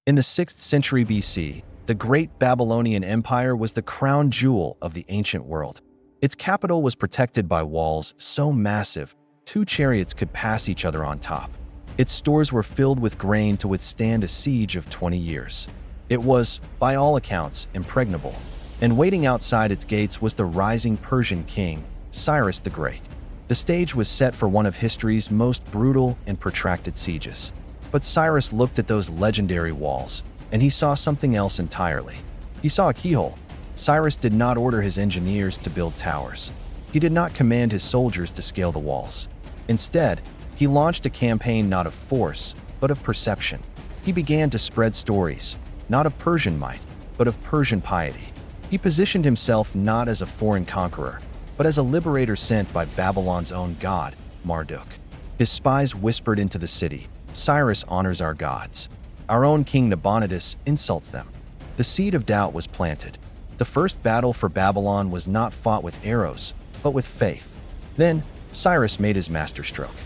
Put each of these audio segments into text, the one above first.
In the 6th century BC, the Great Babylonian Empire was the crown jewel of the ancient world. Its capital was protected by walls so massive, 2 chariots could pass each other on top. Its stores were filled with grain to withstand a siege of 20 years. It was, by all accounts, impregnable. And waiting outside its gates was the rising Persian king, Cyrus the Great. The stage was set for one of history's most brutal and protracted sieges. But Cyrus looked at those legendary walls, and he saw something else entirely. He saw a keyhole. Cyrus did not order his engineers to build towers. He did not command his soldiers to scale the walls. Instead, he launched a campaign not of force, but of perception. He began to spread stories, not of Persian might, but of Persian piety. He positioned himself not as a foreign conqueror, but as a liberator sent by Babylon's own god, Marduk. His spies whispered into the city, "Cyrus honors our gods. Our own king Nabonidus insults them." The seed of doubt was planted. The first battle for Babylon was not fought with arrows, but with faith. Then, Cyrus made his masterstroke.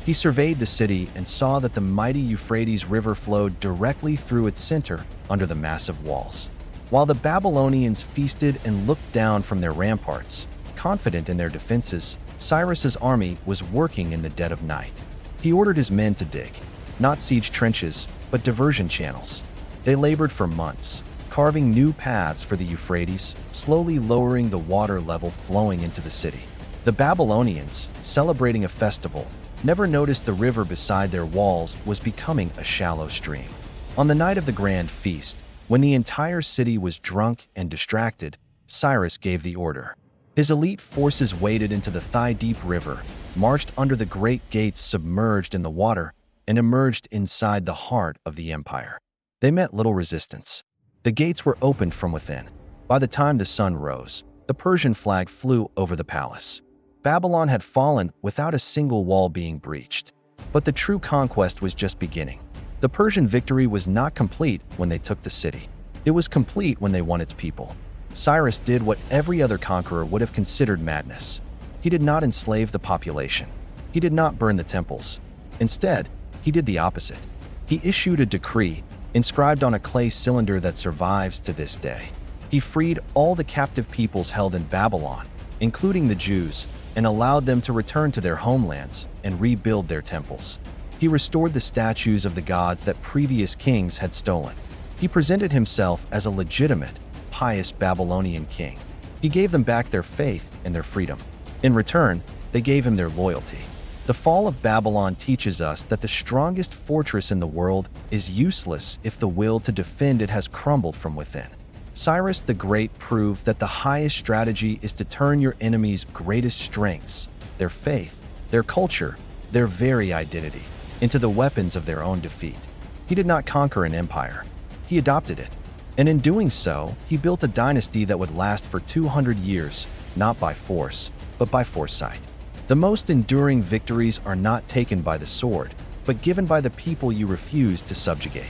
He surveyed the city and saw that the mighty Euphrates River flowed directly through its center under the massive walls. While the Babylonians feasted and looked down from their ramparts, confident in their defenses, Cyrus's army was working in the dead of night. He ordered his men to dig, not siege trenches, but diversion channels. They labored for months, carving new paths for the Euphrates, slowly lowering the water level flowing into the city. The Babylonians, celebrating a festival, never noticed the river beside their walls was becoming a shallow stream. On the night of the grand feast, when the entire city was drunk and distracted, Cyrus gave the order. His elite forces waded into the thigh-deep river, marched under the great gates submerged in the water, and emerged inside the heart of the empire. They met little resistance. The gates were opened from within. By the time the sun rose, the Persian flag flew over the palace. Babylon had fallen without a single wall being breached. But the true conquest was just beginning. The Persian victory was not complete when they took the city. It was complete when they won its people. Cyrus did what every other conqueror would have considered madness. He did not enslave the population. He did not burn the temples. Instead, he did the opposite. He issued a decree, inscribed on a clay cylinder that survives to this day. He freed all the captive peoples held in Babylon, including the Jews, and allowed them to return to their homelands and rebuild their temples. He restored the statues of the gods that previous kings had stolen. He presented himself as a legitimate, pious Babylonian king. He gave them back their faith and their freedom. In return, they gave him their loyalty. The fall of Babylon teaches us that the strongest fortress in the world is useless if the will to defend it has crumbled from within. Cyrus the Great proved that the highest strategy is to turn your enemy's greatest strengths, their faith, their culture, their very identity, into the weapons of their own defeat. He did not conquer an empire. He adopted it. And in doing so, he built a dynasty that would last for 200 years, not by force, but by foresight. The most enduring victories are not taken by the sword, but given by the people you refuse to subjugate.